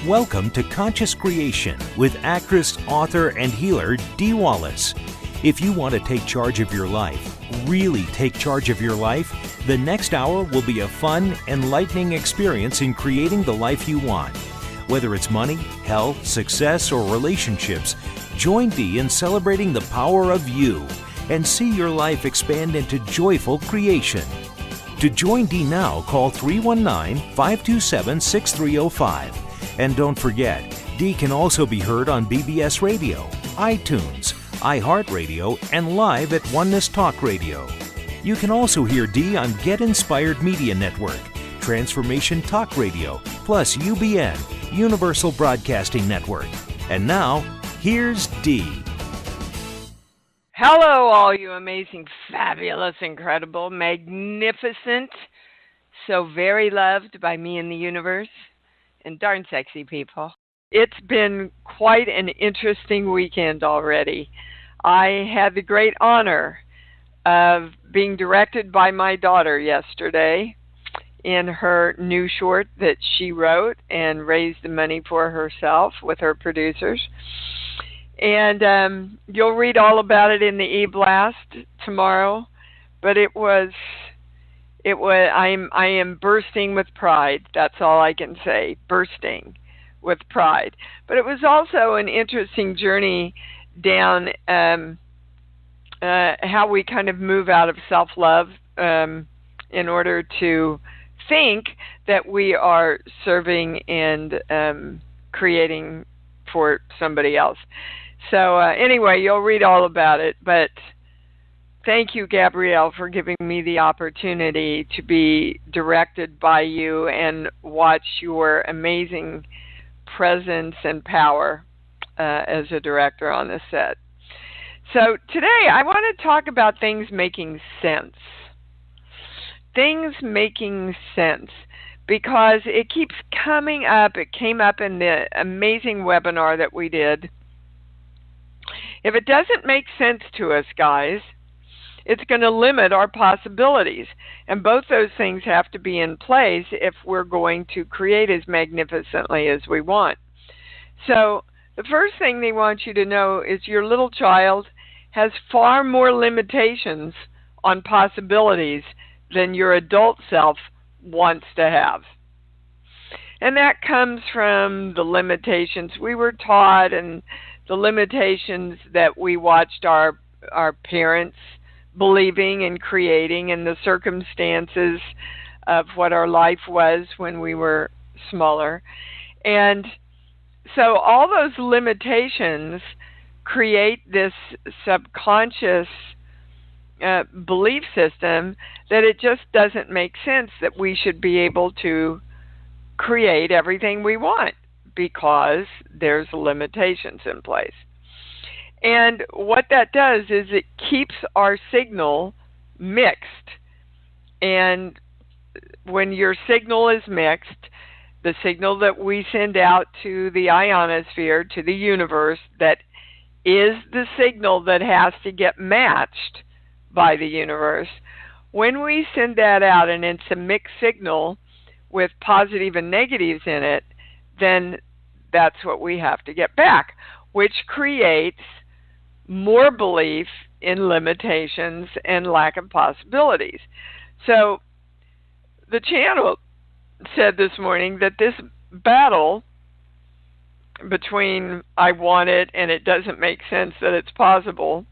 Welcome to Conscious Creation with actress, author, and healer Dee Wallace. If you want to take charge of your life, really take charge of your life, the next hour will be a fun, enlightening experience in creating the life you want. Whether it's money, health, success, or relationships, join Dee in celebrating the power of you and see your life expand into joyful creation. To join Dee now, call 319-527-6305. And don't forget, Dee can also be heard on BBS Radio, iTunes, iHeartRadio, and live at Oneness Talk Radio. You can also hear Dee on Get Inspired Media Network, Transformation Talk Radio, plus UBN, Universal Broadcasting Network. And now, here's Dee. Hello, all you amazing, fabulous, incredible, magnificent, so very loved by me in the universe, and darn sexy people. It's been quite an interesting weekend already. I had the great honor of being directed by my daughter yesterday in her new short that she wrote and raised the money for herself with her producers. And you'll read all about it in the e-blast tomorrow. But I am bursting with pride. That's all I can say, bursting with pride. But it was also an interesting journey down how we kind of move out of self-love in order to think that we are serving and creating for somebody else. So anyway, you'll read all about it. But thank you, Gabrielle, for giving me the opportunity to be directed by you and watch your amazing presence and power as a director on the set. So today I want to talk about things making sense. Things making sense, because it keeps coming up. It came up in the amazing webinar that we did. If it doesn't make sense to us, guys, it's going to limit our possibilities. And both those things have to be in place if we're going to create as magnificently as we want. So the first thing they want you to know is your little child has far more limitations on possibilities than your adult self wants to have. And that comes from the limitations we were taught and the limitations that we watched our parents believing and creating, and the circumstances of what our life was when we were smaller. And so all those limitations create this subconscious belief system that it just doesn't make sense that we should be able to create everything we want because there's limitations in place. And what that does is it keeps our signal mixed. And when your signal is mixed, the signal that we send out to the ionosphere, to the universe, that is the signal that has to get matched by the universe. When we send that out and it's a mixed signal with positive and negatives in it, then that's what we have to get back, which creates more belief in limitations and lack of possibilities. So the channel said this morning that this battle between I want it and it doesn't make sense that it's possible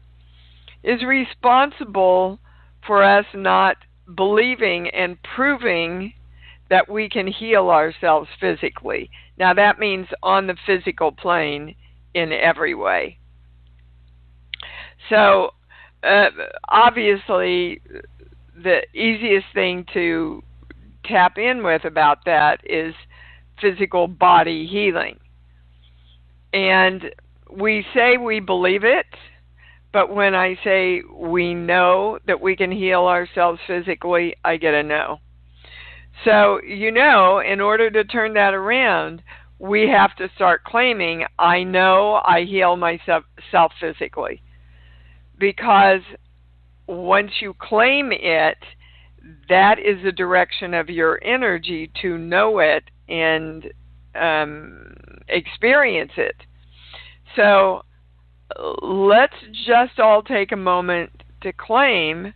is responsible for us not believing and proving that we can heal ourselves physically. Now that means on the physical plane in every way. So obviously the easiest thing to tap in with about that is physical body healing. And we say we believe it, but when I say we know that we can heal ourselves physically, I get a no. So, in order to turn that around, we have to start claiming, I know I heal myself physically. Because once you claim it, that is the direction of your energy to know it and experience it. So let's just all take a moment to claim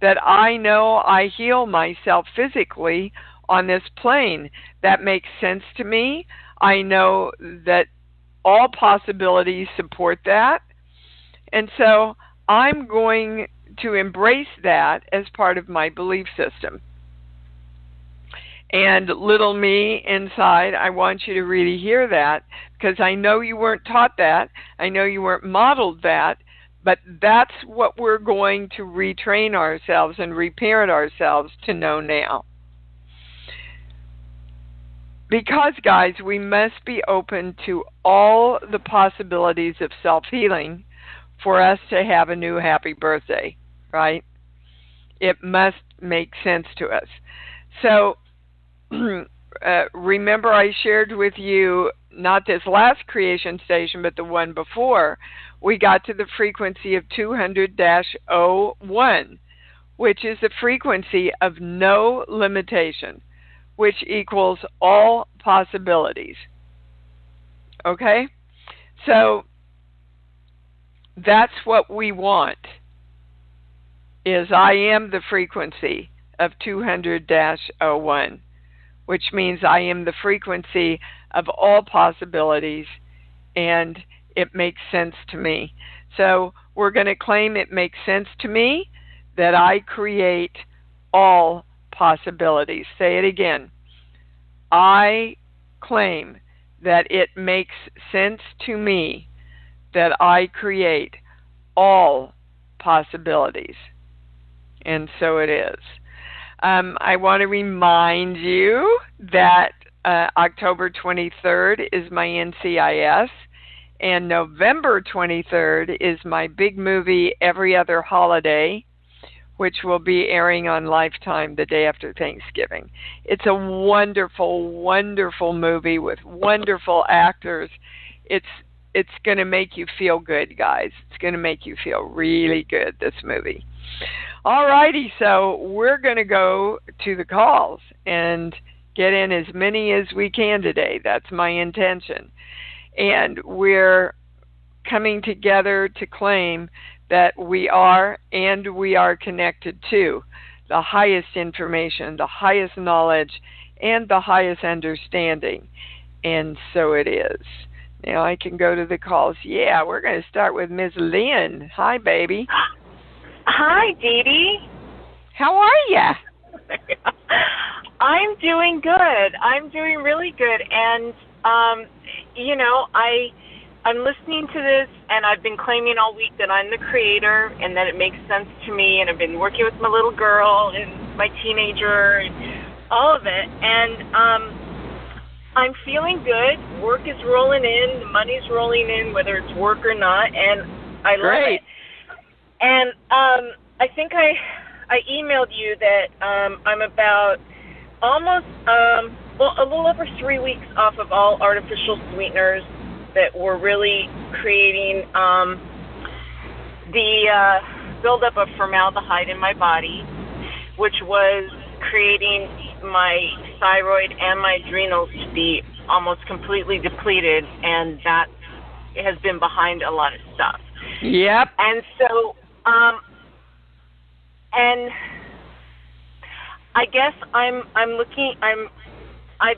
that I know I heal myself physically on this plane. That makes sense to me. I know that all possibilities support that. And so I'm going to embrace that as part of my belief system. And little me inside, I want you to really hear that, because I know you weren't taught that. I know you weren't modeled that. But that's what we're going to retrain ourselves and reparent ourselves to know now. Because, guys, we must be open to all the possibilities of self-healing for us to have a new happy birthday, right? It must make sense to us. So, remember I shared with you, not this last creation station, but the one before, we got to the frequency of 200-01, which is the frequency of no limitation, which equals all possibilities. Okay? So that's what we want, is I am the frequency of 200-01, which means I am the frequency of all possibilities, and it makes sense to me. So we're going to claim it makes sense to me that I create all possibilities. Say it again. I claim that it makes sense to me that I create all possibilities. And so it is. I want to remind you that October 23rd is my NCIS, and November 23rd is my big movie, Every Other Holiday, which will be airing on Lifetime the day after Thanksgiving. It's a wonderful, wonderful movie with wonderful actors. It's going to make you feel good, guys. It's going to make you feel really good, this movie. All righty, so we're going to go to the calls and get in as many as we can today. That's my intention. And we're coming together to claim that we are and we are connected to the highest information, the highest knowledge, and the highest understanding. And so it is. Now I can go to the calls. Yeah, we're going to start with Ms. Lynn. Hi, baby. Hi, Dee Dee. How are ya? I'm doing good. I'm doing really good. And, I'm listening to this, and I've been claiming all week that I'm the creator and that it makes sense to me. And I've been working with my little girl and my teenager and all of it. And I'm feeling good. Work is rolling in. The money's rolling in, whether it's work or not. And I love it. And I think I emailed you that I'm about almost, a little over 3 weeks off of all artificial sweeteners that were really creating the buildup of formaldehyde in my body, which was creating my thyroid and my adrenals to be almost completely depleted, and that has been behind a lot of stuff. Yep. And so, and I guess I've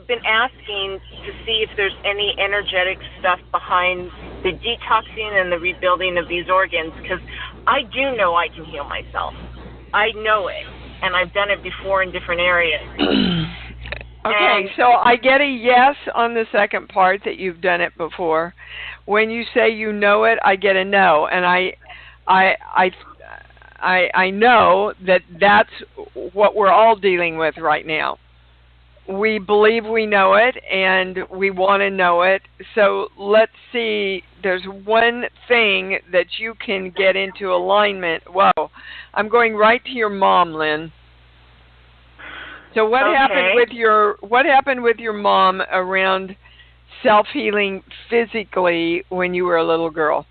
been asking to see if there's any energetic stuff behind the detoxing and the rebuilding of these organs, because I do know I can heal myself. I know it, and I've done it before in different areas. Okay, so I get a yes on the second part that you've done it before. When you say you know it, I get a no, and I know that that's what we're all dealing with right now. We believe we know it, and we want to know it. So let's see. There's one thing that you can get into alignment. Whoa, I'm going right to your mom, Lynn. So what happened with your mom around self-healing physically when you were a little girl?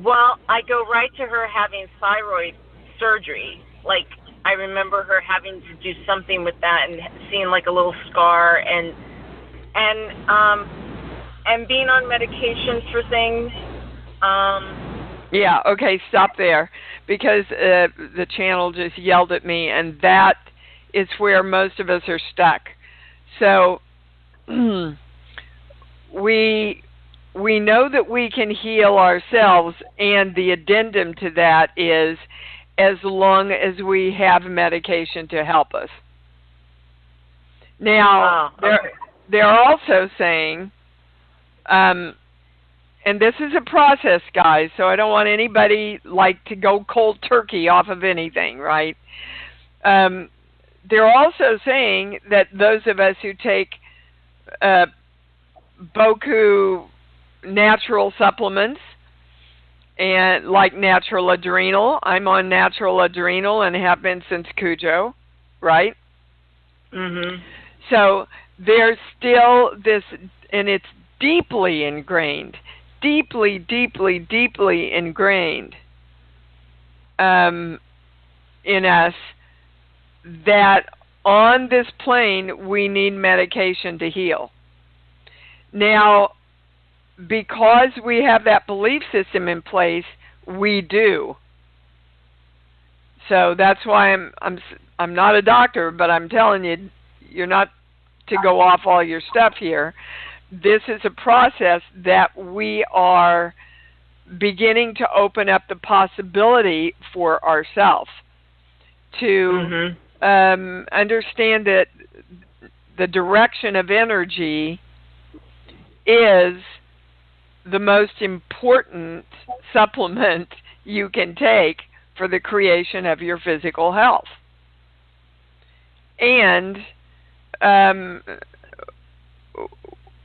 Well, I go right to her having thyroid surgery. Like, I remember her having to do something with that and seeing like a little scar and being on medications for things. Yeah, okay, stop there, because the channel just yelled at me, and that is where most of us are stuck. So we know that we can heal ourselves, and the addendum to that is as long as we have medication to help us. Now, they're also saying, and this is a process, guys, so I don't want anybody like to go cold turkey off of anything, right? They're also saying that those of us who take Boku natural supplements, and like natural adrenal, I'm on natural adrenal and have been since Cujo, right? Mhm. So there's still this, and it's deeply ingrained, deeply ingrained in us that on this plane we need medication to heal. Now, because we have that belief system in place, we do. So that's why I'm not a doctor, but I'm telling you, you're not to go off all your stuff here. This is a process that we are beginning to open up the possibility for ourselves to understand that the direction of energy is the most important supplement you can take for the creation of your physical health. And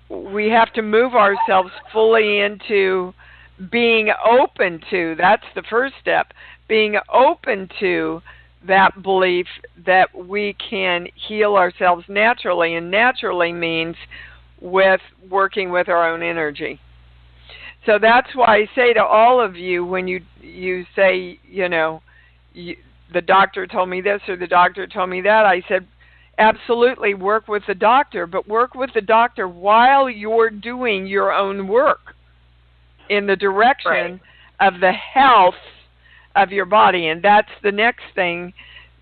we have to move ourselves fully into being open to, that's the first step, being open to that belief that we can heal ourselves naturally, and naturally means with working with our own energy. So that's why I say to all of you, when you say, the doctor told me this or the doctor told me that, I said, absolutely work with the doctor, but work with the doctor while you're doing your own work in the direction of the health of your body. And that's the next thing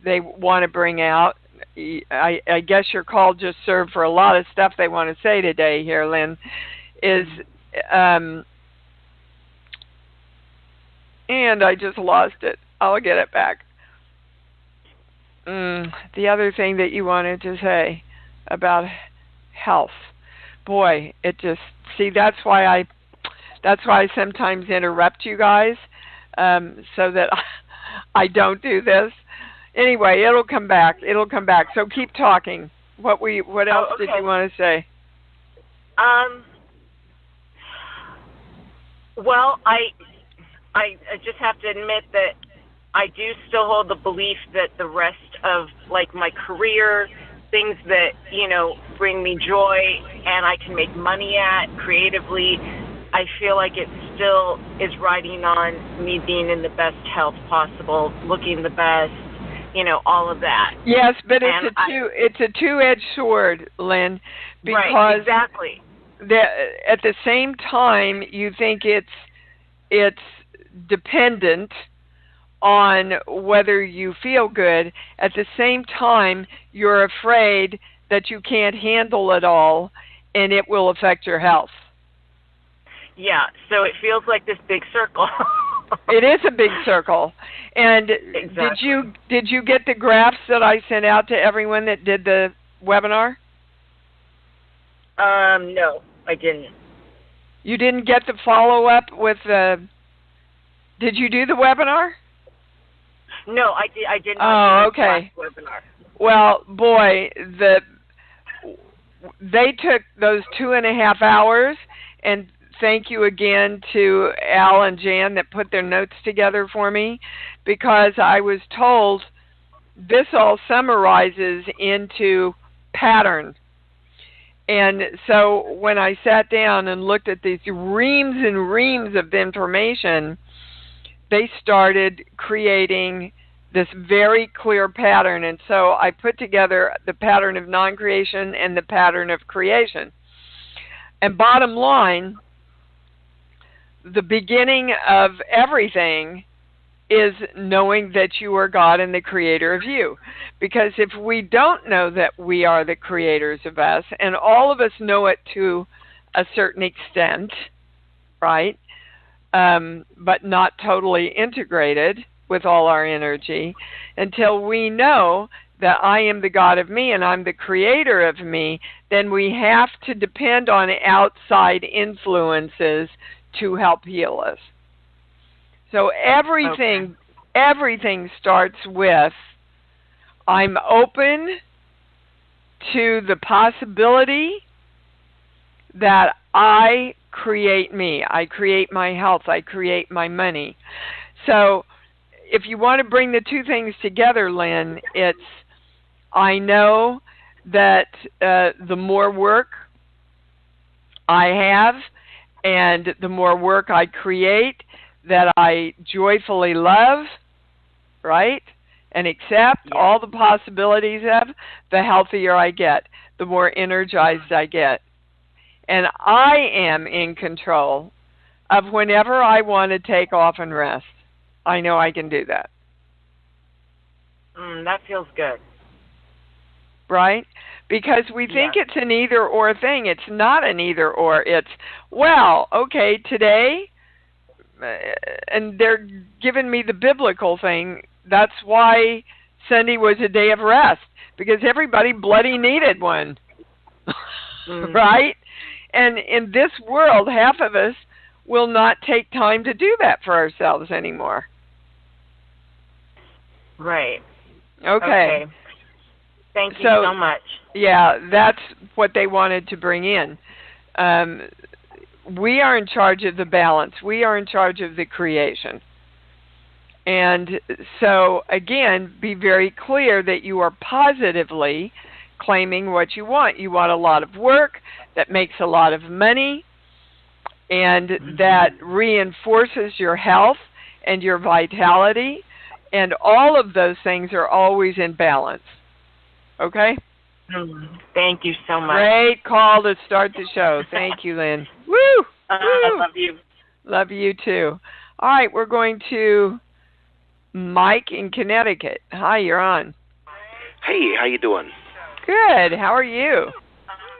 they want to bring out. I guess your call just served for a lot of stuff they want to say today here, Lynn, is, and I just lost it. I'll get it back. The other thing that you wanted to say about health. Boy, it just, see, that's why I sometimes interrupt you guys, so that I don't do this. Anyway, it'll come back. So keep talking. What else did you want to say? Well, I just have to admit that I do still hold the belief that the rest of, like, my career, things that, bring me joy and I can make money at creatively, I feel like it still is riding on me being in the best health possible, looking the best, all of that. Yes, but it's a two-edged sword, Lynn, because right, exactly. At the same time you think it's dependent on whether you feel good, at the same time you're afraid that you can't handle it all and it will affect your health. Yeah, so it feels like this big circle. It is a big circle. And exactly. Did you get the graphs that I sent out to everyone that did the webinar? No, I didn't. You didn't get the follow-up with the... Did you do the webinar? No, I did not. Oh, okay. Do the webinar. Well, boy, they took those 2.5 hours, and thank you again to Al and Jan that put their notes together for me, because I was told this all summarizes into pattern. And so when I sat down and looked at these reams and reams of information, they started creating this very clear pattern. And so I put together the pattern of non-creation and the pattern of creation. And bottom line, the beginning of everything is knowing that you are God and the creator of you. Because if we don't know that we are the creators of us, and all of us know it to a certain extent, right, but not totally integrated with all our energy, until we know that I am the God of me and I'm the creator of me, then we have to depend on outside influences to help heal us. So everything starts with, I'm open to the possibility that I create me. I create my health. I create my money. So if you want to bring the two things together, Lynn, it's, I know that the more work I have and the more work I create that I joyfully love, right, and accept all the possibilities of, the healthier I get, the more energized I get. And I am in control of whenever I want to take off and rest. I know I can do that. That feels good. Right? Because we think it's an either-or thing. It's not an either-or. It's, well, okay, today, and they're giving me the biblical thing, that's why Sunday was a day of rest, because everybody bloody needed one. Right? And in this world, half of us will not take time to do that for ourselves anymore. Right. Okay. Thank you so much. Yeah, that's what they wanted to bring in. We are in charge of the balance. We are in charge of the creation. And so, again, be very clear that you are positively claiming what you want. You want a lot of work that makes a lot of money and that reinforces your health and your vitality. And all of those things are always in balance. Okay? Thank you so much. Great call to start the show. Thank you, Lynn. Woo! I love you. Love you too. All right, we're going to Mike in Connecticut. Hi, you're on. Hey, how you doing? Good. How are you?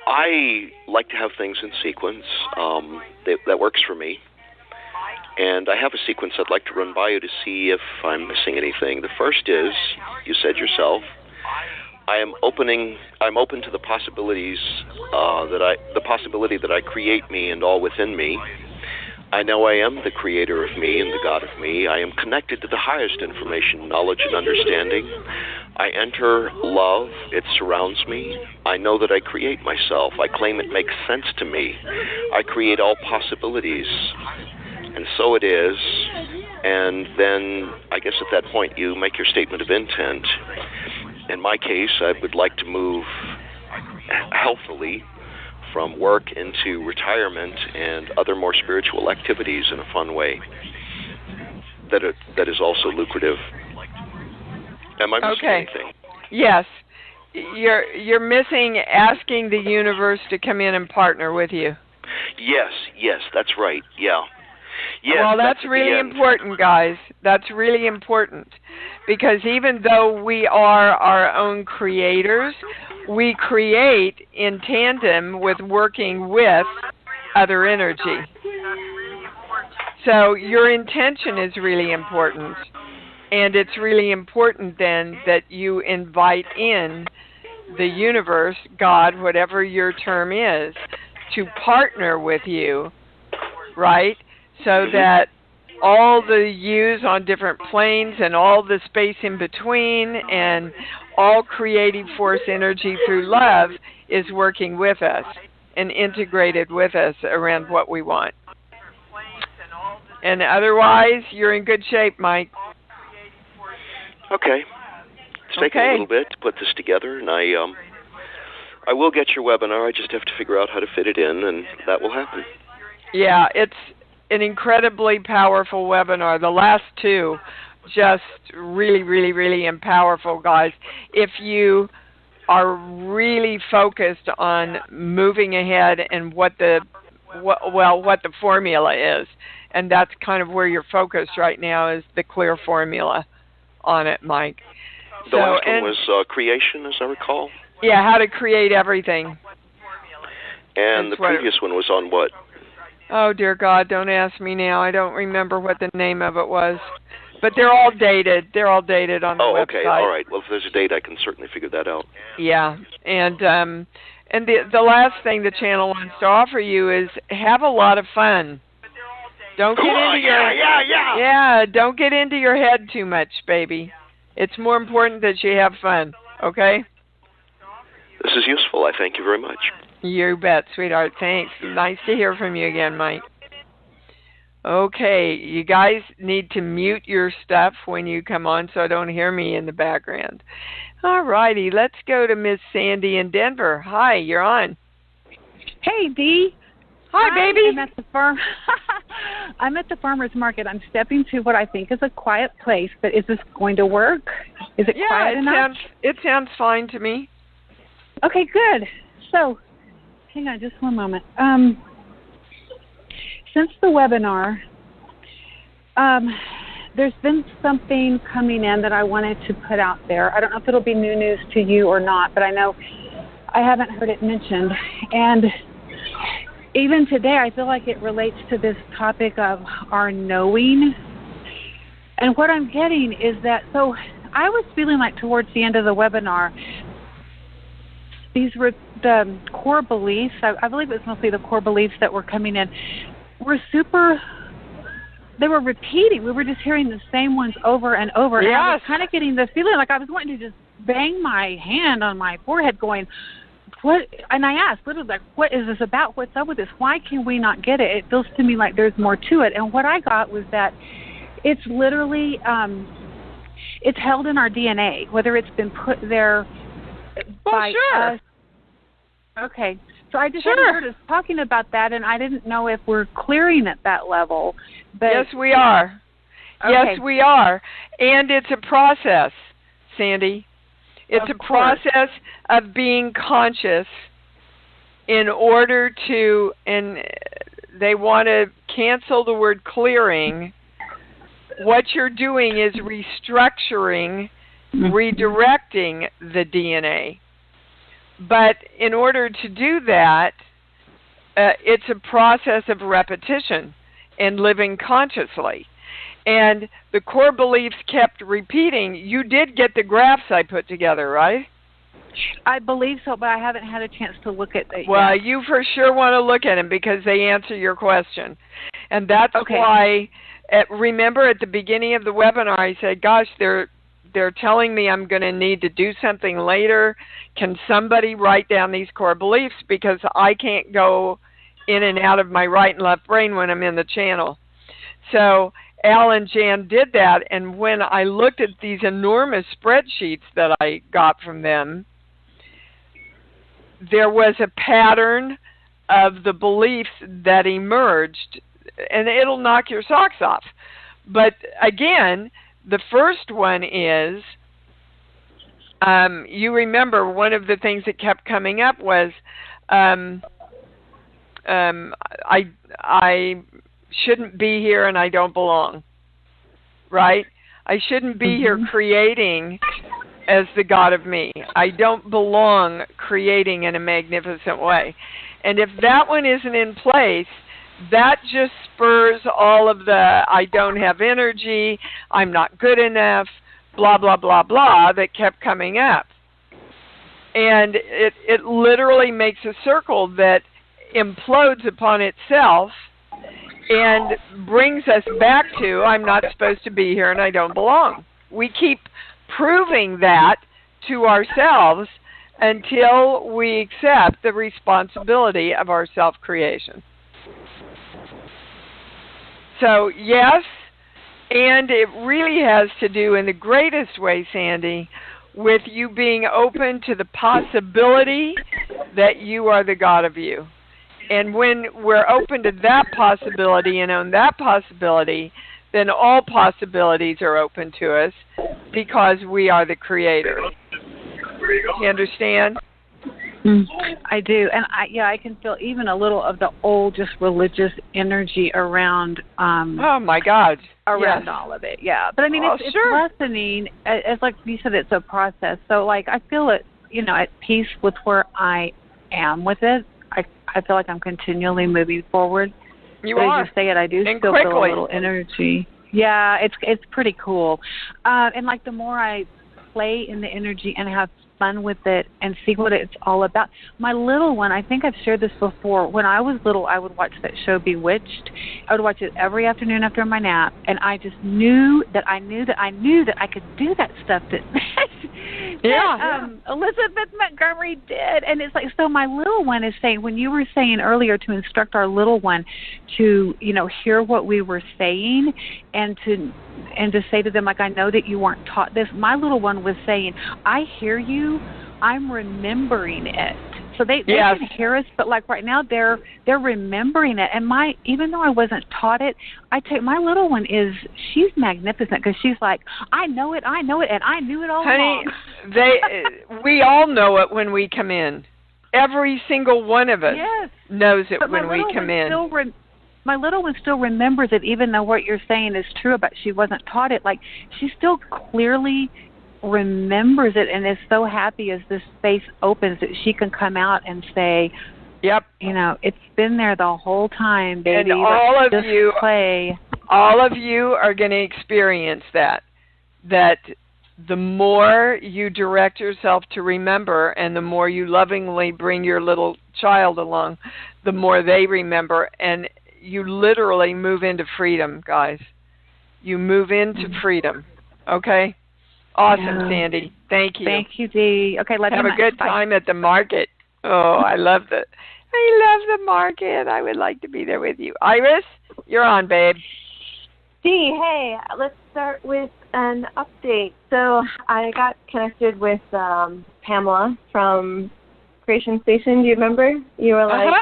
I like to have things in sequence. That works for me. And I have a sequence I'd like to run by you to see if I'm missing anything. The first is, you said yourself, I'm open to the possibilities the possibility that I create me and all within me. I know I am the creator of me and the God of me. I am connected to the highest information, knowledge, and understanding. I enter love. It surrounds me. I know that I create myself. I claim it makes sense to me. I create all possibilities. And so it is. And then I guess at that point you make your statement of intent. In my case, I would like to move healthily from work into retirement and other more spiritual activities in a fun way that is also lucrative. Am I missing anything? Yes. You're missing asking the universe to come in and partner with you. Yes, that's right. Yeah. Yes, well, that's really important, guys. That's really important. Because even though we are our own creators, we create in tandem with working with other energy. So your intention is really important. And it's really important then that you invite in the universe, God, whatever your term is, to partner with you, right? So that all the yous on different planes and all the space in between and all creative force energy through love is working with us and integrated with us around what we want. And otherwise, you're in good shape, Mike. Okay. It's taken a little bit to put this together, and I will get your webinar. I just have to figure out how to fit it in, and that will happen. Yeah, it's an incredibly powerful webinar. The last two just really, really, really powerful, guys. If you are really focused on moving ahead and what the formula is, and that's kind of where you're focused right now, is the clear formula on it, Mike. The last one was creation, as I recall. Yeah, how to create everything. And the previous one was on what? Oh, dear God, don't ask me now. I don't remember what the name of it was. But they're all dated. They're all dated on the website. Oh, okay, all right. Well, if there's a date, I can certainly figure that out. Yeah, and the last thing the channel wants to offer you is have a lot of fun. Don't get into don't get into your head too much, baby. It's more important that you have fun, okay? This is useful. I thank you very much. You bet, sweetheart. Thanks. Nice to hear from you again, Mike. Okay, you guys need to mute your stuff when you come on so don't hear me in the background. All righty, let's go to Miss Sandy in Denver. Hi, you're on. Hey, Dee. Hi, baby. I'm at the farm. I'm at the farmer's market. I'm stepping to what I think is a quiet place, but is this going to work? Is it quiet enough? It sounds fine to me. Okay, good. So, hang on just one moment. Since the webinar, there's been something coming in that I wanted to put out there. I don't know if it'll be new news to you or not, but I know I haven't heard it mentioned. And even today, I feel like it relates to this topic of our knowing. And what I'm getting is that, so I was feeling like towards the end of the webinar, these were the core beliefs. I believe it was mostly the core beliefs that were coming in. They were repeating. We were just hearing the same ones over and over. Yes. And I was kind of getting the feeling like I was wanting to just bang my hand on my forehead going, what? And I asked, literally, like, what is this about? What's up with this? Why can we not get it? It feels to me like there's more to it. And what I got was that it's literally, it's held in our DNA, whether it's been put there by us. Okay. So I just hadn't heard us talking about that, and I didn't know if we're clearing at that level. But yes, we are. Okay. Yes, we are. And it's a process, Sandy. It's a process of being conscious in order to, and they want to cancel the word clearing. What you're doing is restructuring, redirecting the DNA. But in order to do that, it's a process of repetition and living consciously. And the core beliefs kept repeating. You did get the graphs I put together, right? I believe so, but I haven't had a chance to look at it Well, yet. you for sure want to look at them because they answer your question. And that's why, remember at the beginning of the webinar, I said, gosh, they're telling me I'm going to need to do something later. Can somebody write down these core beliefs? Because I can't go in and out of my right and left brain when I'm in the channel. So Al and Jan did that, and when I looked at these enormous spreadsheets that I got from them, there was a pattern of the beliefs that emerged, and it'll knock your socks off. But again, the first one is, you remember one of the things that kept coming up was, I shouldn't be here and I don't belong, right? I shouldn't be here creating as the God of me. I don't belong creating in a magnificent way. And if that one isn't in place, that just spurs all of the I don't have energy, I'm not good enough, blah, blah, blah, blah, that kept coming up. And it literally makes a circle that implodes upon itself and brings us back to I'm not supposed to be here and I don't belong. We keep proving that to ourselves until we accept the responsibility of our self-creation. So, yes, and it really has to do in the greatest way, Sandy, with you being open to the possibility that you are the God of you. And when we're open to that possibility and own that possibility, then all possibilities are open to us because we are the creator. You understand? I do, and I can feel even a little of the old, just religious energy around. Oh my God! Around yes. all of it, yeah. But I mean, it's sure. lessening. It's like you said, it's a process. So, like, I feel it, at peace with where I am with it. I feel like I'm continually moving forward. You but are. As you say it, I do and still quickly. feel a little energy. Yeah, it's pretty cool. And like the more I play in the energy and have fun with it and see what it's all about. My little one, I think I've shared this before. When I was little, I would watch that show Bewitched. I would watch it every afternoon after my nap, and I just knew that I could do that stuff that Elizabeth Montgomery did. And it's like, so my little one is saying, when you were saying earlier to instruct our little one to, hear what we were saying and to say to them, like, I know that you weren't taught this. My little one was saying, I hear you, I'm remembering it. So they can hear us, but like right now they're remembering it. And even though I wasn't taught it, my little one she's magnificent because she's like, I know it, and I knew it all along. We all know it when we come in. Every single one of us knows it when we come in. My little one still remembers it, even though what you're saying is true about she wasn't taught it. Like, she still clearly remembers it and is so happy as this space opens that she can come out and say, yep, it's been there the whole time, baby. And all of you are going to experience that the more you direct yourself to remember and the more you lovingly bring your little child along, the more they remember, and you literally move into freedom, guys. You move into freedom. Okay? Awesome, Sandy. Thank you. Thank you, Dee. Okay, have a good time at the market. Oh, I love the market. I would like to be there with you. Iris, you're on, babe. Dee, hey, let's start with an update. So I got connected with Pamela from Creation Station. Do you remember? You were like,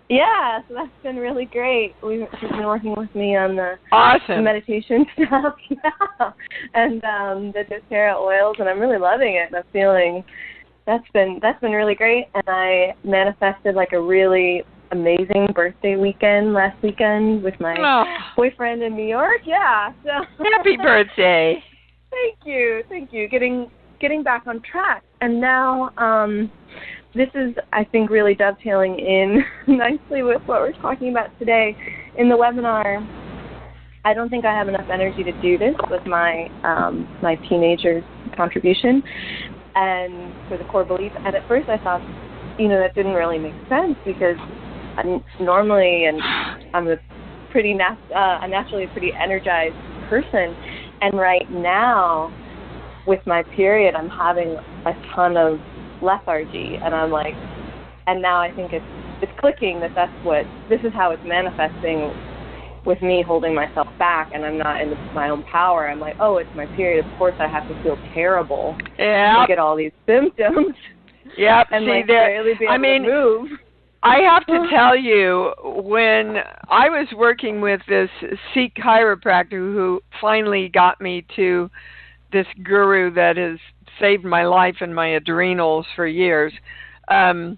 yeah, so that's been really great. She's been working with me on the meditation stuff, and the doTERRA oils, and I'm really loving it. And I'm feeling that's been really great. And I manifested like a really amazing birthday weekend last weekend with my boyfriend in New York. Yeah, so happy birthday! Thank you. Getting back on track, and now. This is, I think, really dovetailing in nicely with what we're talking about today. In the webinar, I don't think I have enough energy to do this with my my teenager's contribution and for the core belief. And at first I thought, that didn't really make sense because I'm a pretty naturally a pretty energized person. And right now, with my period, I'm having a ton of lethargy, and I'm like, and now I think it's clicking that this is how it's manifesting with me holding myself back, and I'm not in my own power. I'm like, oh, it's my period. Of course, I have to feel terrible. Yeah. To get all these symptoms. Yep. And barely be able to move. I have to tell you, when I was working with this Sikh chiropractor who finally got me to this guru that has saved my life and my adrenals for years. Well,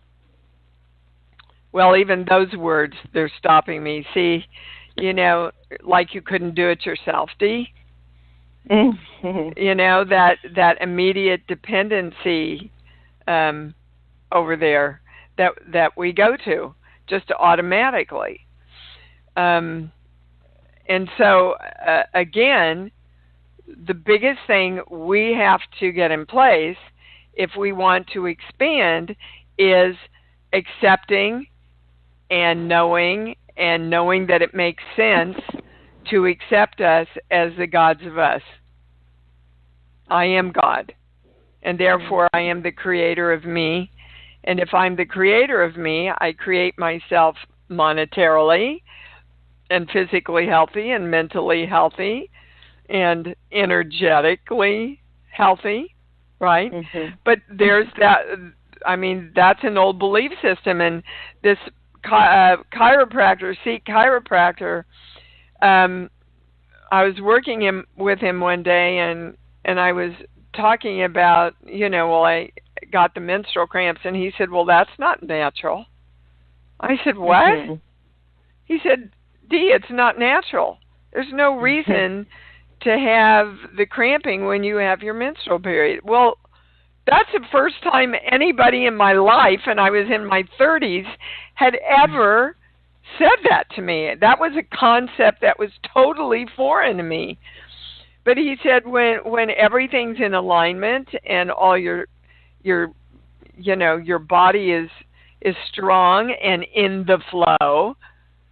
even those words, they're stopping me. See, like you couldn't do it yourself, Dee? That immediate dependency over there that we go to just automatically. And so, again, the biggest thing we have to get in place if we want to expand is accepting and knowing that it makes sense to accept us as the gods of us. I am God, and therefore I am the creator of me. And if I'm the creator of me, I create myself monetarily and physically healthy and mentally healthy and energetically healthy, right? Mm-hmm. But there's that's an old belief system. And this chiropractor, Sikh chiropractor, I was working with him one day, and I was talking about, I got the menstrual cramps, and he said, well, that's not natural. I said, what? Mm-hmm. He said, Dee, it's not natural. There's no reason to have the cramping when you have your menstrual period. Well, that's the first time anybody in my life, and I was in my 30s, had ever said that to me. That was a concept that was totally foreign to me. But he said when everything's in alignment and all your body is strong and in the flow,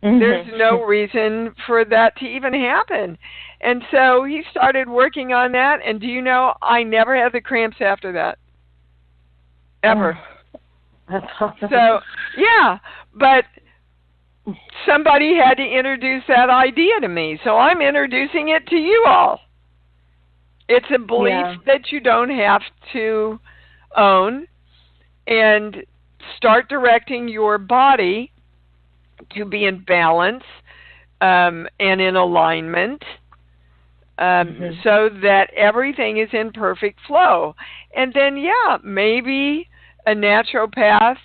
there's no reason for that to even happen. And so he started working on that, and do you know, I never had the cramps after that. Ever. Oh, that's awesome. So, yeah, but somebody had to introduce that idea to me, so I'm introducing it to you all. It's a belief that you don't have to own, and start directing your body to be in balance and in alignment so that everything is in perfect flow. And then, maybe a naturopath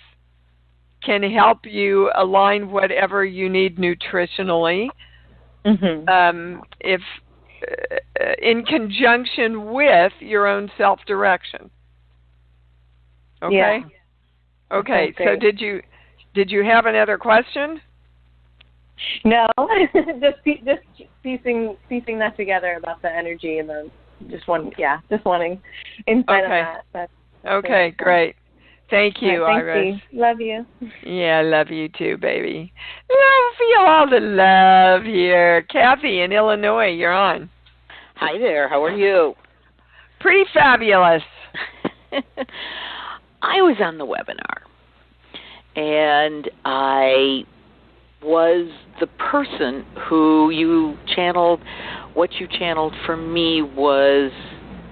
can help you align whatever you need nutritionally if in conjunction with your own self-direction. Okay? Yeah. Okay, so did you have another question? No, just piecing that together about the energy and the just wanting insight on that. Okay, great. Thank you, Iris. You. Love you. Yeah, I love you too, baby. Feel all the love here. Kathy in Illinois, you're on. Hi there. How are you? Pretty fabulous. I was on the webinar, and I was the person who you channeled. What you channeled for me was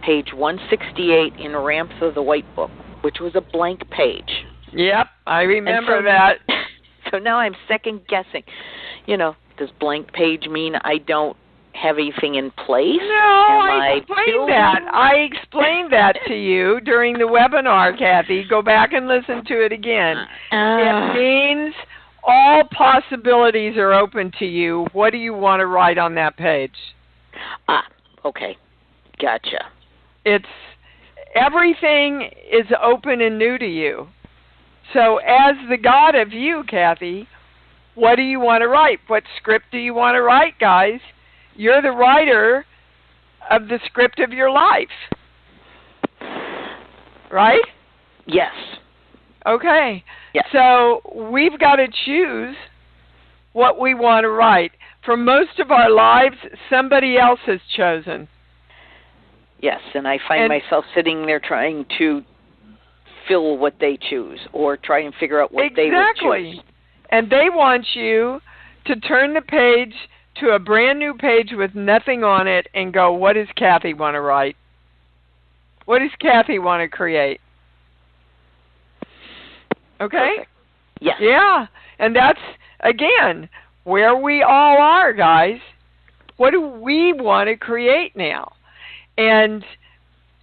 page 168 in Ramps of the White Book, which was a blank page. Yep, I remember that. So now I'm second guessing. Does blank page mean I don't have anything in place? No, I explained that to you during the webinar, Kathy. Go back and listen to it again. It means all possibilities are open to you. What do you want to write on that page? Okay. Gotcha. It's everything is open and new to you. So as the God of you, Kathy, what do you want to write? What script do you want to write, guys? You're the writer of the script of your life. Right? Yes. Okay. Yes. So we've got to choose what we want to write. For most of our lives, somebody else has chosen. Yes, and I find myself sitting there trying to fill what they choose or try and figure out what they would choose. And they want you to turn the page to a brand new page with nothing on it and go, what does Kathy want to write? What does Kathy want to create? Okay? Perfect. Yes. Yeah. And that's, again, where we all are, guys. What do we want to create now? And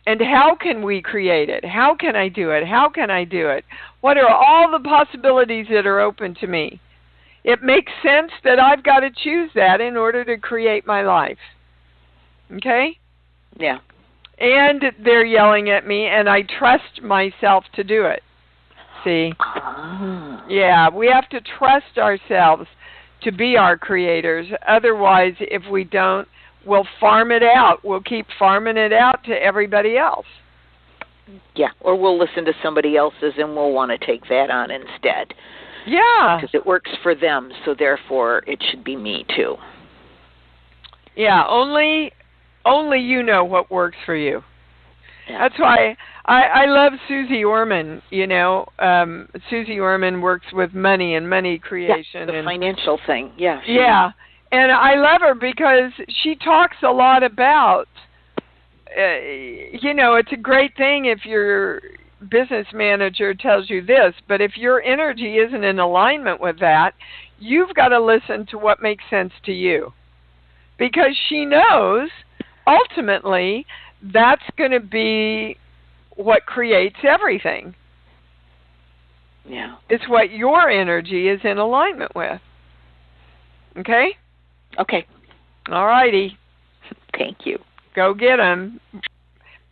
how can we create it? How can I do it? How can I do it? What are all the possibilities that are open to me? It makes sense that I've got to choose that in order to create my life. Okay? Yeah. And they're yelling at me, and I trust myself to do it. See? Yeah, we have to trust ourselves to be our creators. Otherwise, if we don't, we'll farm it out. We'll keep farming it out to everybody else. Yeah, or we'll listen to somebody else's and we'll want to take that on instead. Yeah. Because it works for them, so therefore it should be me too. Yeah, only you know what works for you. Yeah. That's why I love Susie Orman. Susie Orman works with money and money creation. The financial thing, yeah. Yeah, and I love her because she talks a lot about, it's a great thing if your business manager tells you this, but if your energy isn't in alignment with that, you've got to listen to what makes sense to you. because she knows ultimately that's going to be what creates everything. Yeah. It's what your energy is in alignment with. Okay? Okay. All righty. Thank you. Go get them.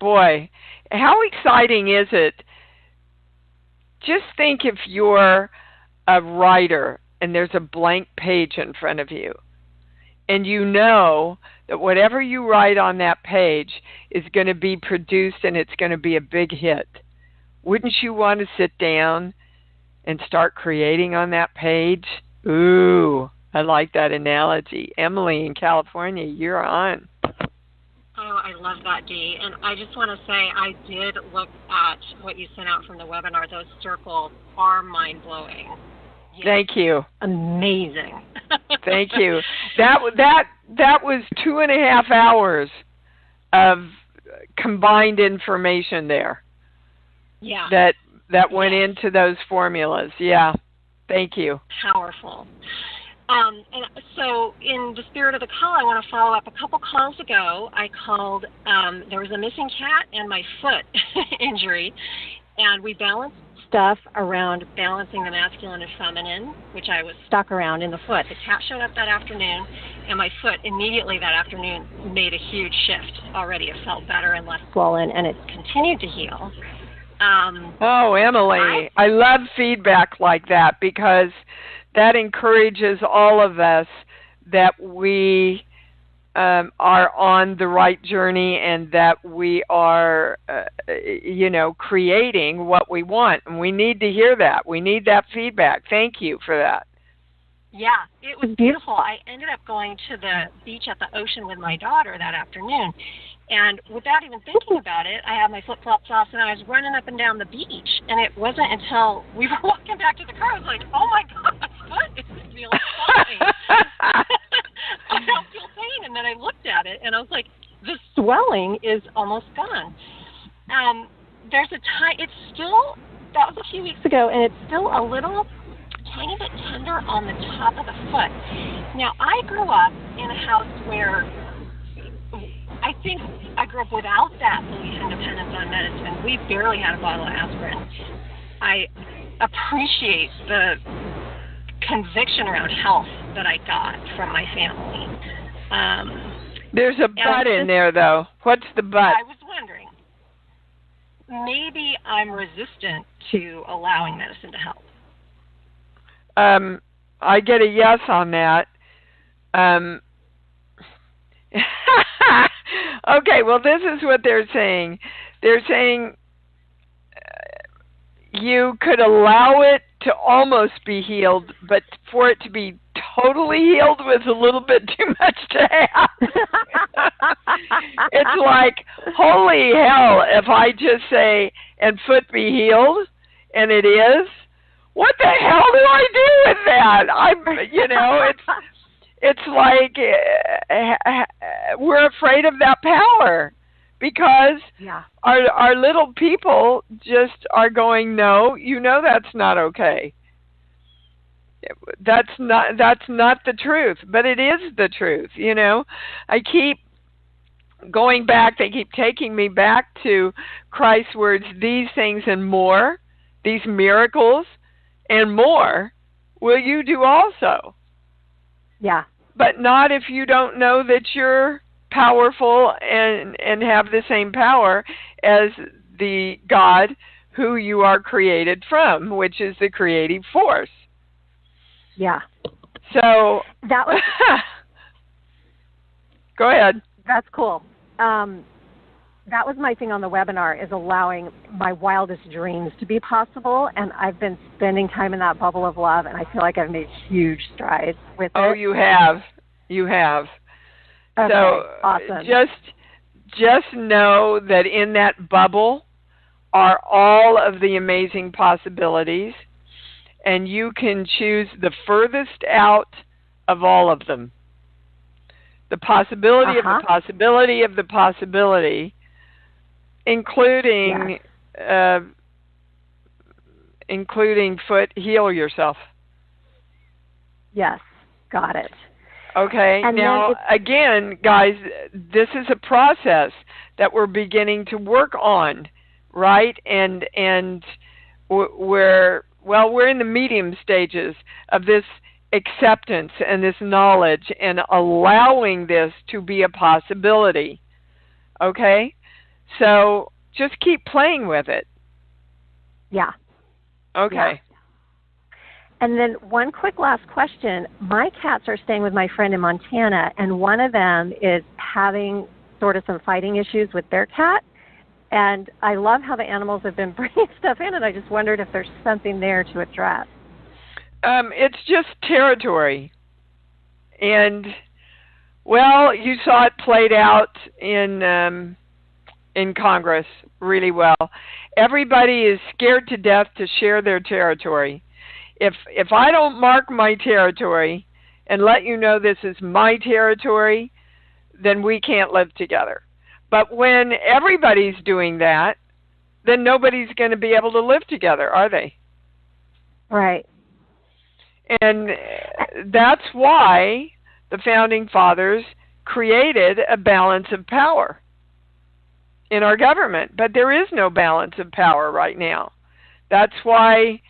Boy, how exciting is it? Just think if you're a writer and there's a blank page in front of you, and you know that whatever you write on that page is going to be produced and it's going to be a big hit. Wouldn't you want to sit down and start creating on that page? Ooh, I like that analogy. Emily in California, you're on. Oh, I love that, Dee. And I just want to say I did look at what you sent out from the webinar. Those circles are mind-blowing. Yes. Thank you. Amazing. Thank you. That was 2.5 hours of combined information there. Yeah. That went into those formulas. Yeah. Thank you. Powerful. And so in the spirit of the call, I want to follow up. A couple calls ago, I called, there was a missing cat and my foot injury, and we balanced stuff around balancing the masculine and feminine, which I was stuck around in the foot. The cat showed up that afternoon, and my foot immediately that afternoon made a huge shift. Already it felt better and less swollen, and it's continued to heal. Oh, Emily, I love feedback like that, because that encourages all of us that we are on the right journey and that we are, creating what we want. And we need to hear that. We need that feedback. Thank you for that. Yeah, it was beautiful. I ended up going to the beach at the ocean with my daughter that afternoon. And without even thinking about it, I had my flip-flops off and I was running up and down the beach. And it wasn't until we were walking back to the car, I was like, oh my God, my foot is really swelling. I don't feel pain. And then I looked at it and I was like, the swelling is almost gone. There's it's still, that was a few weeks ago, and it's still a little tiny bit tender on the top of the foot. Now, I grew up in a house where I think I grew up without that belief in dependence on medicine. We barely had a bottle of aspirin. I appreciate the conviction around health that I got from my family. There's a but in there, though. What's the but? I was wondering. Maybe I'm resistant to allowing medicine to help. I get a yes on that. Okay, well, this is what they're saying. They're saying you could allow it to almost be healed, but for it to be totally healed was a little bit too much to have. It's like, holy hell, if I just say, and foot be healed, and it is, what the hell do I do with that? It's like we're afraid of that power because our little people just are going, no, that's not okay. That's not the truth, but it is the truth. I keep going back. They keep taking me back to Christ's words, these things and more, these miracles and more will you do also. Yeah. But not if you don't know that you're powerful and have the same power as the God who you are created from, which is the creative force. Yeah. So that was Go ahead. That's cool. That was my thing on the webinar, is allowing my wildest dreams to be possible, and I've been spending time in that bubble of love, and I feel like I've made huge strides with it. Oh, you have. You have. Okay, so awesome. Just know that in that bubble are all of the amazing possibilities, and you can choose the furthest out of all of them. The possibility of the possibility of the possibility, including including foot, heal yourself. Yes, got it. Okay. And now, again, guys, this is a process that we're beginning to work on, right? And we're in the medium stages of this acceptance and this knowledge and allowing this to be a possibility. Okay? So just keep playing with it. Yeah. Okay. Yeah. And then one quick last question. My cats are staying with my friend in Montana, and one of them is having sort of some fighting issues with their cat. And I love how the animals have been bringing stuff in, and I just wondered if there's something there to address. It's just territory. And, well, you saw it played out in Congress really well. Everybody is scared to death to share their territory. If I don't mark my territory and let you know this is my territory, then we can't live together. But when everybody's doing that, then nobody's going to be able to live together, are they? Right. And that's why the Founding Fathers created a balance of power in our government. But there is no balance of power right now. That's why,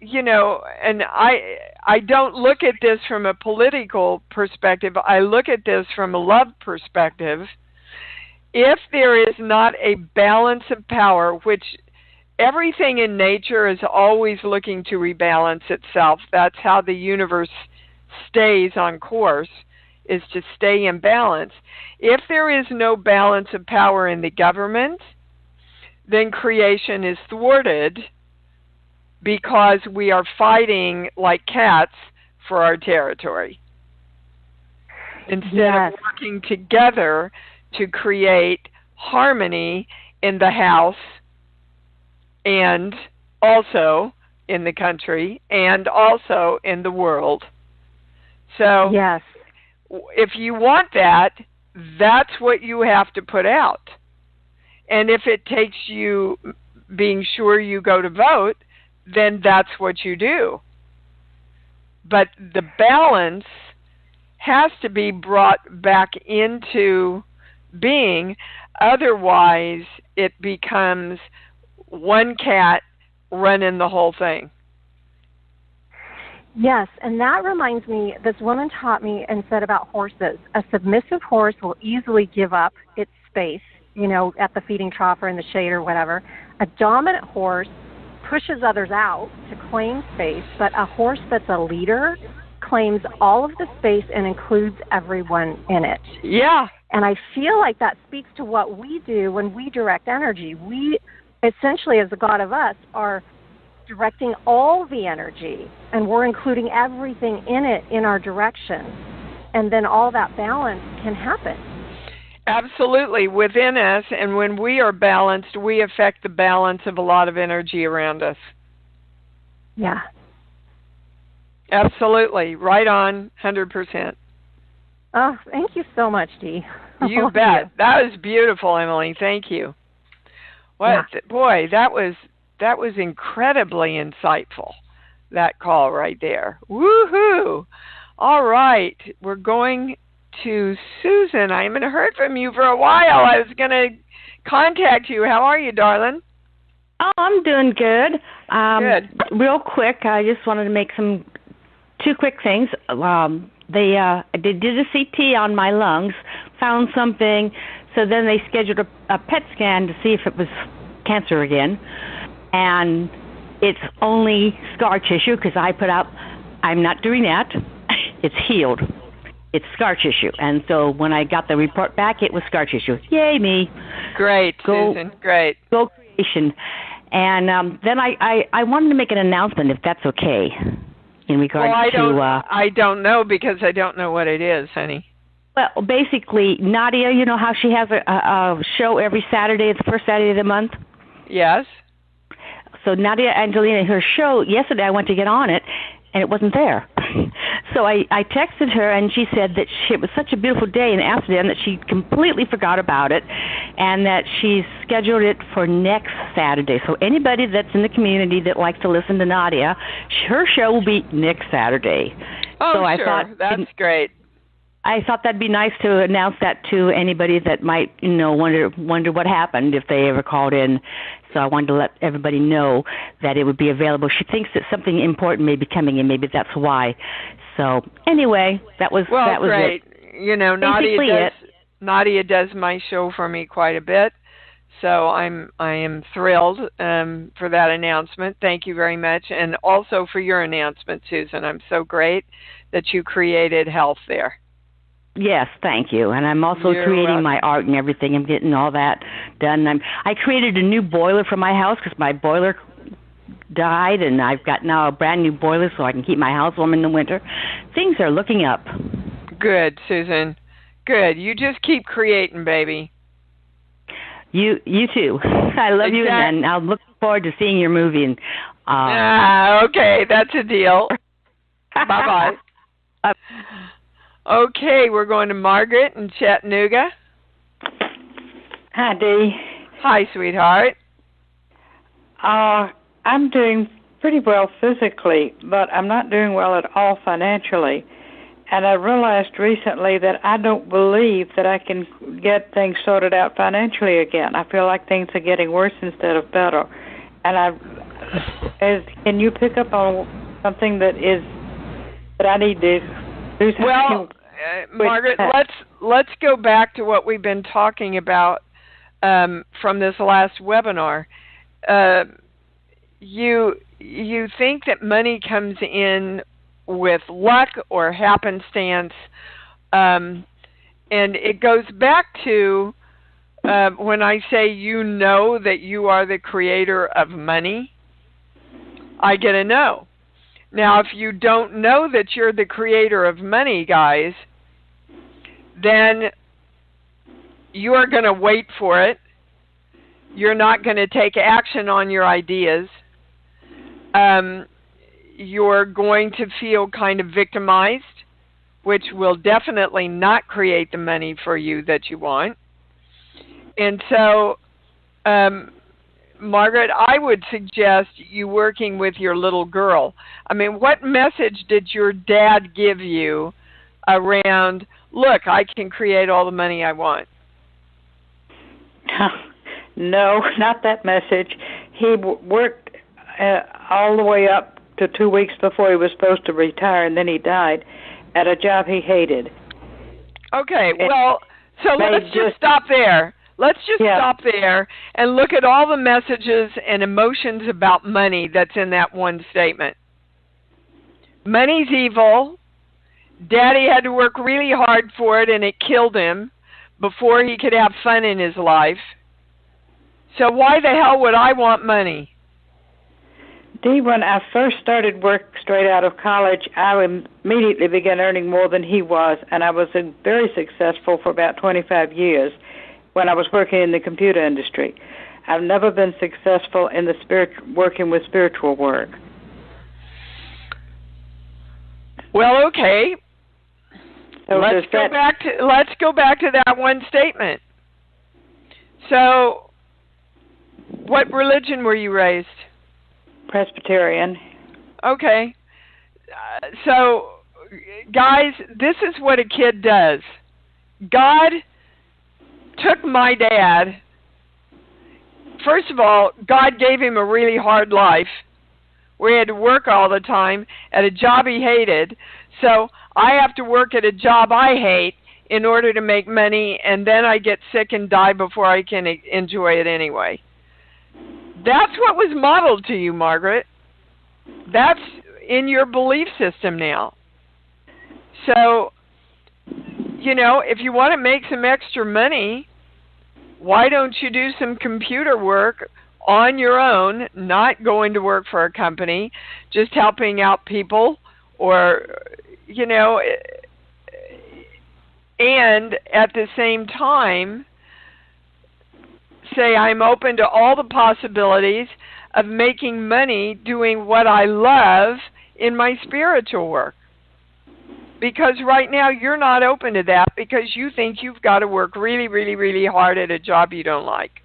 and I don't look at this from a political perspective. I look at this from a love perspective. If there is not a balance of power, which everything in nature is always looking to rebalance itself. That's how the universe stays on course, is to stay in balance. If there is no balance of power in the government, then creation is thwarted because we are fighting like cats for our territory instead of working together to create harmony in the house and also in the country and also in the world. So if you want that, that's what you have to put out. And if it takes you being sure you go to vote, then that's what you do. But the balance has to be brought back into being. Otherwise, it becomes one cat running the whole thing. Yes, and that reminds me, this woman taught me and said about horses. A submissive horse will easily give up its space, at the feeding trough or in the shade or whatever. A dominant horse pushes others out to claim space, but a horse that's a leader claims all of the space and includes everyone in it. Yeah. And I feel like that speaks to what we do when we direct energy. We essentially, as the God of us, are directing all the energy, and we're including everything in it in our direction. And then all that balance can happen. Absolutely, within us, and when we are balanced, we affect the balance of a lot of energy around us. Yeah. Absolutely, right on, 100%. Oh, thank you so much, Dee. You bet. That was beautiful, Emily. Thank you. Boy, that was incredibly insightful, that call right there. Woohoo! All right, we're going to Susan. I haven't heard from you for a while. I was going to contact you. How are you, darling? Oh, I'm doing good. Good. Real quick, I just wanted to make two quick things. They did a CT on my lungs, found something, so then they scheduled a PET scan to see if it was cancer again. And it's only scar tissue because I put out, I'm not doing that. It's healed. It's scar tissue. And so when I got the report back, it was scar tissue. Yay, me. Great, Susan. Great. Go creation. And then I wanted to make an announcement, if that's okay, in regards to... I don't know because I don't know what it is, honey. Well, basically, Nadia, you know how she has a show every Saturday, the first Saturday of the month? Yes. So Nadia Angelina, her show, yesterday I went to get on it, and it wasn't there. So I texted her, and she said that it was such a beautiful day in Amsterdam that she completely forgot about it, and that she's scheduled it for next Saturday. So anybody that's in the community that likes to listen to Nadia, her show will be next Saturday. Oh, so I sure. thought That's great. I thought that'd be nice to announce that to anybody that might, wonder what happened if they ever called in. So I wanted to let everybody know that it would be available. She thinks that something important may be coming in. Maybe that's why. So anyway, that was great. It. Nadia does my show for me quite a bit. So I am thrilled for that announcement. Thank you very much, and also for your announcement, Susan. I'm so great that you created health there. Yes, thank you. And I'm also creating my art and everything. I'm getting all that done. I created a new boiler for my house because my boiler died, and I've got now a brand new boiler so I can keep my house warm in the winter. Things are looking up. Good, Susan. Good. You just keep creating, baby. You too. I love you, and I'll look forward to seeing your movie. And okay, that's a deal. Bye-bye. Okay, we're going to Margaret in Chattanooga. Hi, Dee. Hi, sweetheart. I'm doing pretty well physically, but I'm not doing well at all financially. And I realized recently that I don't believe that I can get things sorted out financially again. I feel like things are getting worse instead of better. And can you pick up on something that I need to do something? Well, Margaret, let's go back to what we've been talking about from this last webinar. You think that money comes in with luck or happenstance, and it goes back to when I say that you are the creator of money, I get a no. Now, if you don't know that you're the creator of money, guys, then you are going to wait for it. You're not going to take action on your ideas. You're going to feel kind of victimized, which will definitely not create the money for you that you want. And so, Margaret, I would suggest you working with your little girl. I mean, what message did your dad give you around, look, I can create all the money I want? No, not that message. He worked all the way up to 2 weeks before he was supposed to retire, and then he died at a job he hated. Okay, well, so let's just stop there. Let's just stop there and look at all the messages and emotions about money that's in that one statement. Money's evil. Daddy had to work really hard for it, and it killed him before he could have fun in his life. So why the hell would I want money? Dee, when I first started work straight out of college, I immediately began earning more than he was, and I was very successful for about 25 years when I was working in the computer industry. I've never been successful in the working with spiritual work. Well, okay. So let's go back to that one statement. So, what religion were you raised? Presbyterian. Okay. So, guys, this is what a kid does. God took my dad. First of all, God gave him a really hard life where he had to work all the time at a job he hated. So I have to work at a job I hate in order to make money, and then I get sick and die before I can enjoy it anyway. That's what was modeled to you, Margaret. That's in your belief system now. So, if you want to make some extra money, why don't you do some computer work on your own, not going to work for a company, just helping out people, or, and at the same time, say I'm open to all the possibilities of making money doing what I love in my spiritual work. Because right now you're not open to that because you think you've got to work really, really, really hard at a job you don't like.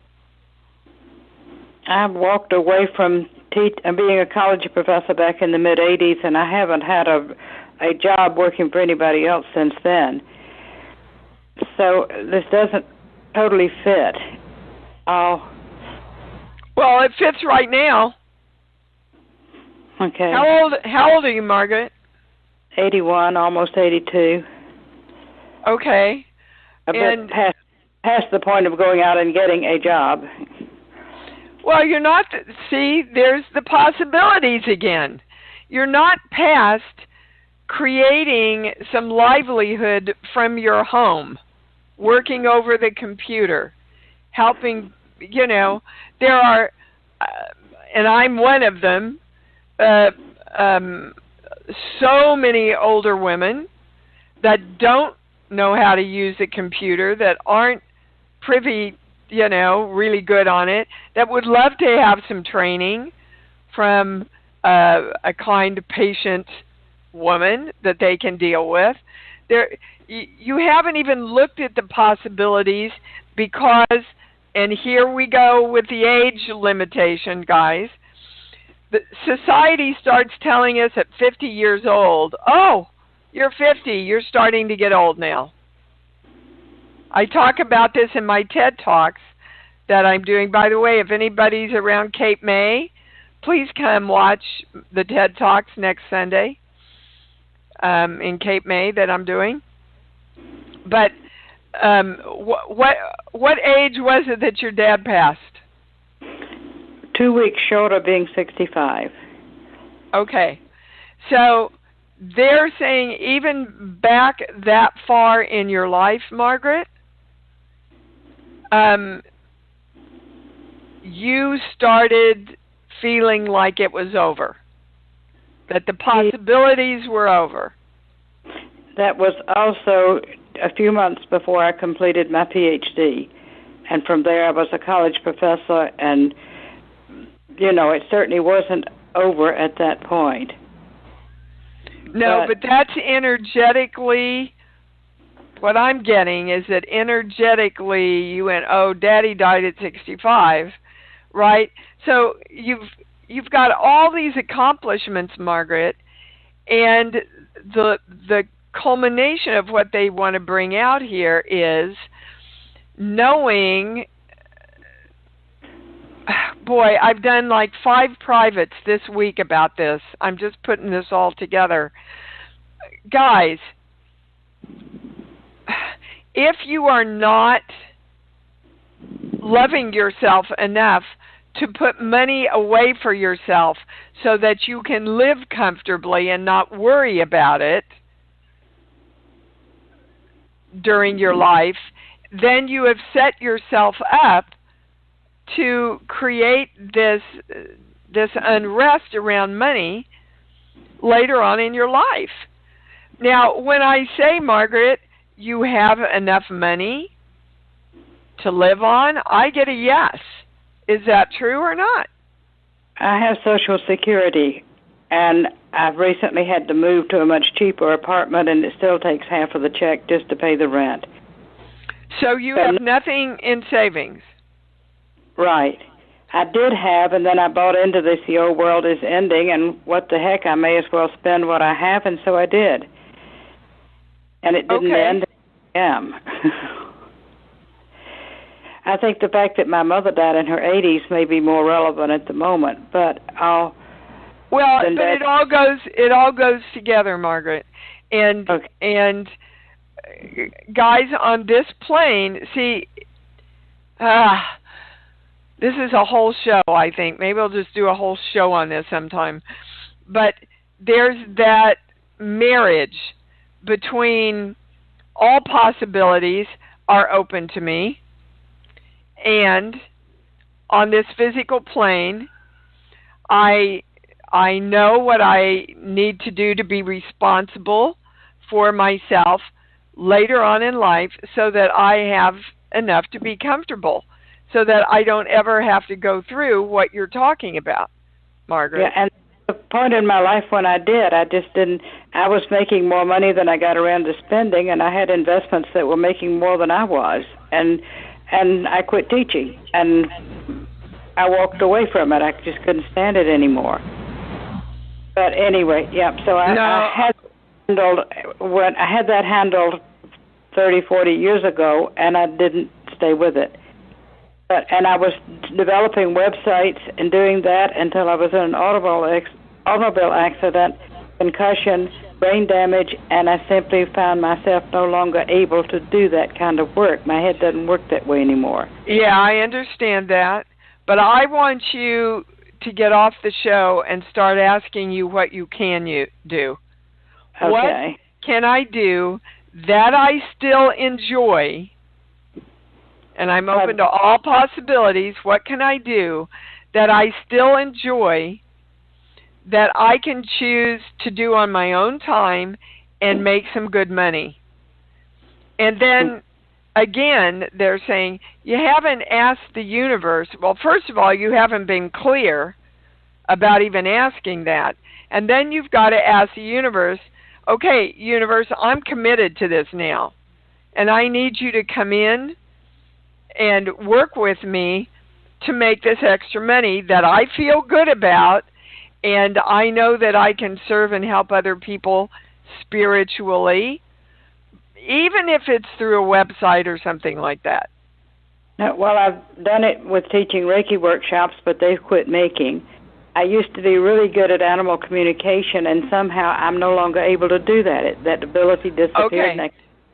I walked away from being a college professor back in the mid-'80s, and I haven't had a a job working for anybody else since then. So this doesn't totally fit. Well, it fits right now. Okay. How old are you, Margaret? 81, almost 82. Okay. A bit past the point of going out and getting a job. Well, you're not. See, there's the possibilities again. You're not past creating some livelihood from your home, working over the computer, helping, there are, and I'm one of them, so many older women that don't know how to use a computer, that aren't privy, really good on it, that would love to have some training from a kind, patient woman that they can deal with. You haven't even looked at the possibilities because, and here we go with the age limitation, guys. The society starts telling us at 50 years old, oh, you're 50, you're starting to get old now. I talk about this in my TED Talks that I'm doing. By the way, if anybody's around Cape May, please come watch the TED Talks next Sunday in Cape May that I'm doing. But what age was it that your dad passed? 2 weeks short of being 65. Okay. So they're saying even back that far in your life, Margaret, you started feeling like it was over, that the possibilities were over. That was also a few months before I completed my PhD. And from there I was a college professor, and, it certainly wasn't over at that point. No, but that's energetically, what I'm getting is that energetically you went, oh, Daddy died at 65, right? So you've got all these accomplishments, Margaret, and the culmination of what they want to bring out here is knowing, boy, I've done like 5 privates this week about this. I'm just putting this all together. Guys, if you are not loving yourself enough to put money away for yourself so that you can live comfortably and not worry about it during your life, then you have set yourself up to create this unrest around money later on in your life. Now, when I say, Margaret, you have enough money to live on, I get a yes. Is that true or not? I have Social Security, and I've recently had to move to a much cheaper apartment, and it still takes half of the check just to pay the rent. So you have nothing in savings? Right. I did have, and then I bought into this, the old world is ending, and what the heck, I may as well spend what I have, and so I did. And it didn't end. I think the fact that my mother died in her 80s may be more relevant at the moment, but it all goes together, Margaret. And guys, on this plane, see, this is a whole show, I think. Maybe I'll just do a whole show on this sometime. But there's that marriage between all possibilities are open to me, and on this physical plane, I know what I need to do to be responsible for myself later on in life so that I have enough to be comfortable, so that I don't ever have to go through what you're talking about, Margaret. Yeah, and the point in my life when I did, I was making more money than I got around to spending, and I had investments that were making more than I was, and I quit teaching, and I walked away from it. I just couldn't stand it anymore. But anyway, yeah, so I had when I had that handled 30, 40 years ago, and I didn't stay with it. And I was developing websites and doing that until I was in an automobile accident, concussion, brain damage, and I simply found myself no longer able to do that kind of work. My head doesn't work that way anymore. Yeah, I understand that. But I want you to get off the show and start asking you what you can do. Okay. What can I do that I still enjoy? And I'm open to all possibilities. What can I do that I still enjoy, that I can choose to do on my own time and make some good money? And then, again, they're saying, you haven't asked the universe. Well, first of all, you haven't been clear about even asking that. And then you've got to ask the universe, okay, universe, I'm committed to this now. And I need you to come in and work with me to make this extra money that I feel good about, and I know that I can serve and help other people spiritually, even if it's through a website or something like that. Well, I've done it with teaching Reiki workshops, but they've quit making. I used to be really good at animal communication, and somehow I'm no longer able to do that. That ability disappeared, okay. and I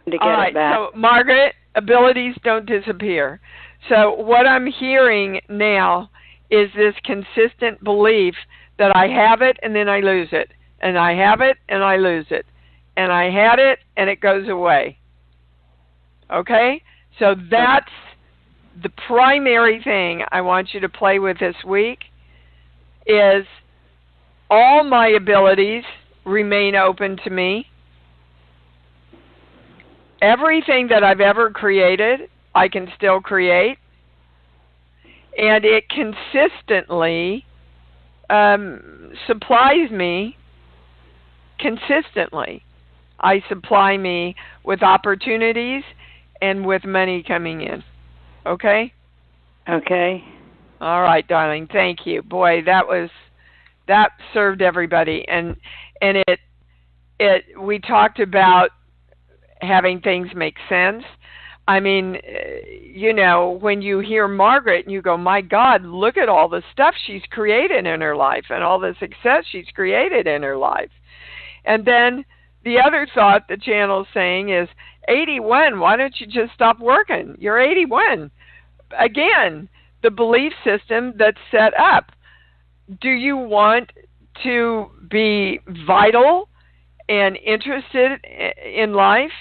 need to get it back. So, Margaret, abilities don't disappear. So what I'm hearing now is this consistent belief that I have it and then I lose it, and I have it and I lose it, and I had it and it goes away. Okay? So that's the primary thing I want you to play with this week, is all my abilities remain open to me. Everything that I've ever created, I can still create. And it consistently supplies me consistently. I supply me with opportunities and with money coming in. Okay? Okay. All right, darling. Thank you. Boy, that served everybody. And we talked about having things make sense. I mean, you know, when you hear Margaret and you go, my God, look at all the stuff she's created in her life and all the success she's created in her life. And then the other thought the channel's saying is, 81, why don't you just stop working? You're 81. Again, the belief system that's set up. Do you want to be vital and interested in life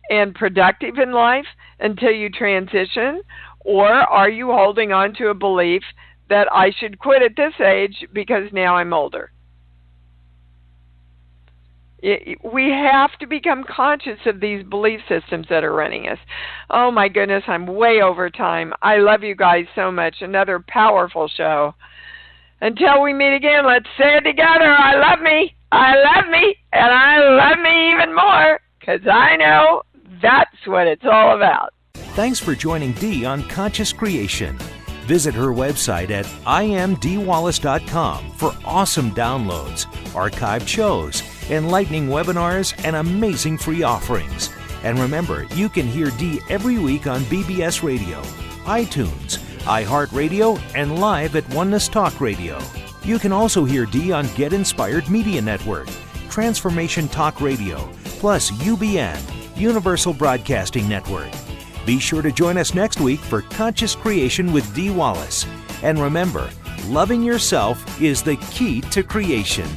and productive in life until you transition? Or are you holding on to a belief that I should quit at this age because now I'm older? We have to become conscious of these belief systems that are running us. Oh my goodness, I'm way over time. I love you guys so much. Another powerful show. Until we meet again, let's say it together. I love me, and I love me even more, because I know that's what it's all about. Thanks for joining Dee on Conscious Creation. Visit her website at imdwallace.com for awesome downloads, archived shows, enlightening webinars, and amazing free offerings. And remember, you can hear Dee every week on BBS Radio, iTunes, iHeartRadio, and live at Oneness Talk Radio. You can also hear Dee on Get Inspired Media Network, Transformation Talk Radio, plus UBN, Universal Broadcasting Network. Be sure to join us next week for Conscious Creation with Dee Wallace. And remember, loving yourself is the key to creation.